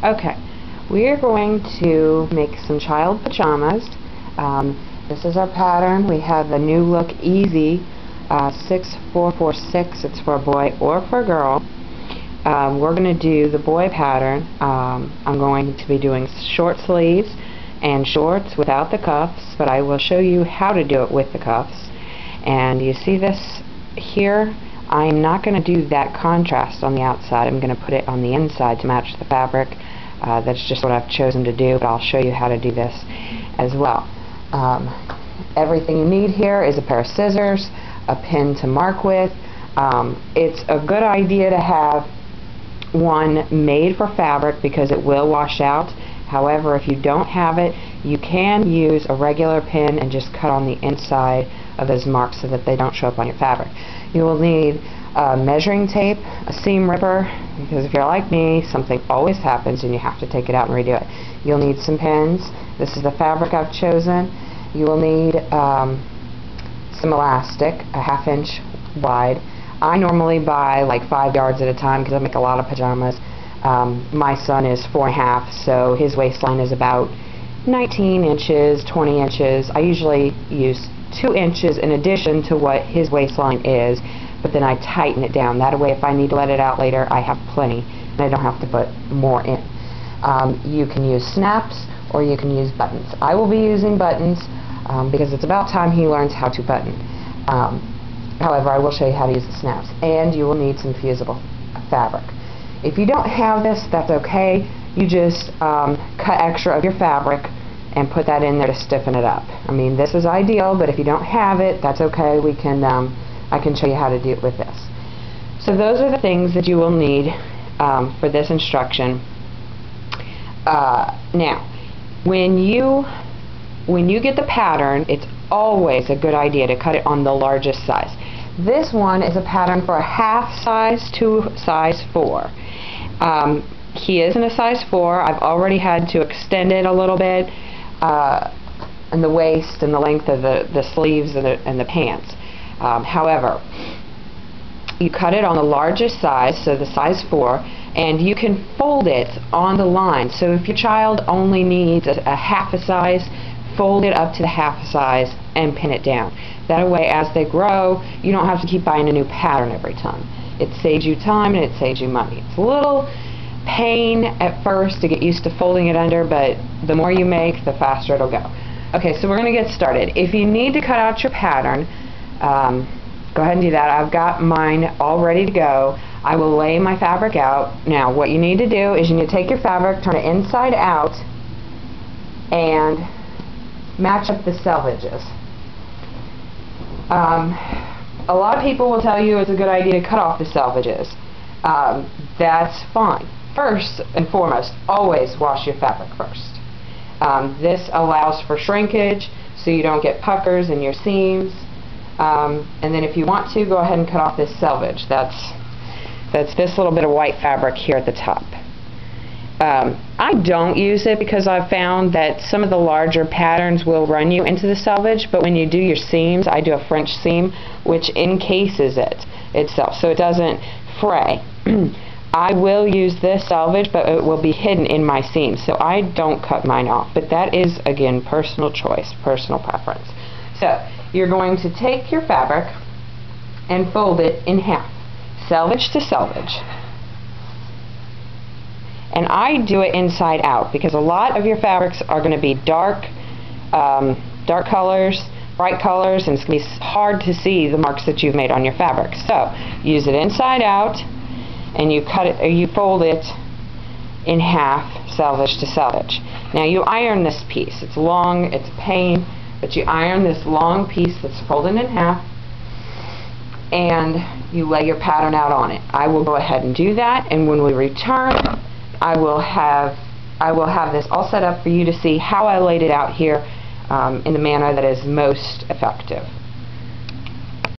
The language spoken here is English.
Okay, we are going to make some child pajamas. This is our pattern. We have the New Look Easy 6446. It's for a boy or for a girl. We're going to do the boy pattern. I'm going to be doing short sleeves and shorts without the cuffs, but I will show you how to do it with the cuffs. And you see this here? I'm not going to do that contrast on the outside. I'm going to put it on the inside to match the fabric. That's just what I've chosen to do, but I'll show you how to do this as well. Everything you need here is a pair of scissors, a pin to mark with. It's a good idea to have one made for fabric because it will wash out. However, if you don't have it, you can use a regular pin and just cut on the inside of those marks so that they don't show up on your fabric. You will need measuring tape, a seam ripper, because if you're like me, something always happens and you have to take it out and redo it. You'll need some pins. This is the fabric I've chosen. You will need some elastic, a 1/2 inch wide. I normally buy like 5 yards at a time because I make a lot of pajamas. My son is 4.5, so his waistline is about 19 inches, 20 inches. I usually use 2 inches in addition to what his waistline is, but then I tighten it down. That way if I need to let it out later, I have plenty and I don't have to put more in. You can use snaps or you can use buttons. I will be using buttons because it's about time he learns how to button. However, I will show you how to use the snaps. And you will need some fusible fabric. If you don't have this, that's okay. You just cut extra of your fabric and put that in there to stiffen it up. I mean, this is ideal, but if you don't have it, that's okay. We can, I can show you how to do it with this. So those are the things that you will need for this instruction. Now, when you get the pattern, it's always a good idea to cut it on the largest size. This one is a pattern for a 1/2 size to size 4. He is in a size 4. I've already had to extend it a little bit in the waist and the length of the sleeves and the pants. However, you cut it on the largest size, so the size 4, and you can fold it on the line. So if your child only needs a 1/2 size, fold it up to the 1/2 size and pin it down. That way, as they grow, you don't have to keep buying a new pattern every time. It saves you time and it saves you money. It's a little pain at first to get used to folding it under, but the more you make, the faster it'll go. Okay, so we're going to get started. If you need to cut out your pattern, go ahead and do that. I've got mine all ready to go. I will lay my fabric out. Now, what you need to do is you need to take your fabric, turn it inside out, and match up the selvages. A lot of people will tell you it's a good idea to cut off the selvages. That's fine. First and foremost, always wash your fabric first. This allows for shrinkage so you don't get puckers in your seams. And then if you want to, go ahead and cut off this selvage. That's this little bit of white fabric here at the top. I don't use it because I've found that some of the larger patterns will run you into the selvage, but when you do your seams, I do a French seam which encases it itself so it doesn't fray. I will use this selvage, but it will be hidden in my seam, so I don't cut mine off, but that is, again, personal choice, personal preference. So you're going to take your fabric and fold it in half, selvage to selvage. And I do it inside out because a lot of your fabrics are going to be dark colors, bright colors, and it's going to be hard to see the marks that you've made on your fabric. So use it inside out, and you cut it, or you fold it in half, selvage to selvage. Now you iron this piece. It's long, it's a pain, but you iron this long piece that's folded in half, and you lay your pattern out on it. I will go ahead and do that, and when we return, I will have this all set up for you to see how I laid it out here in the manner that is most effective.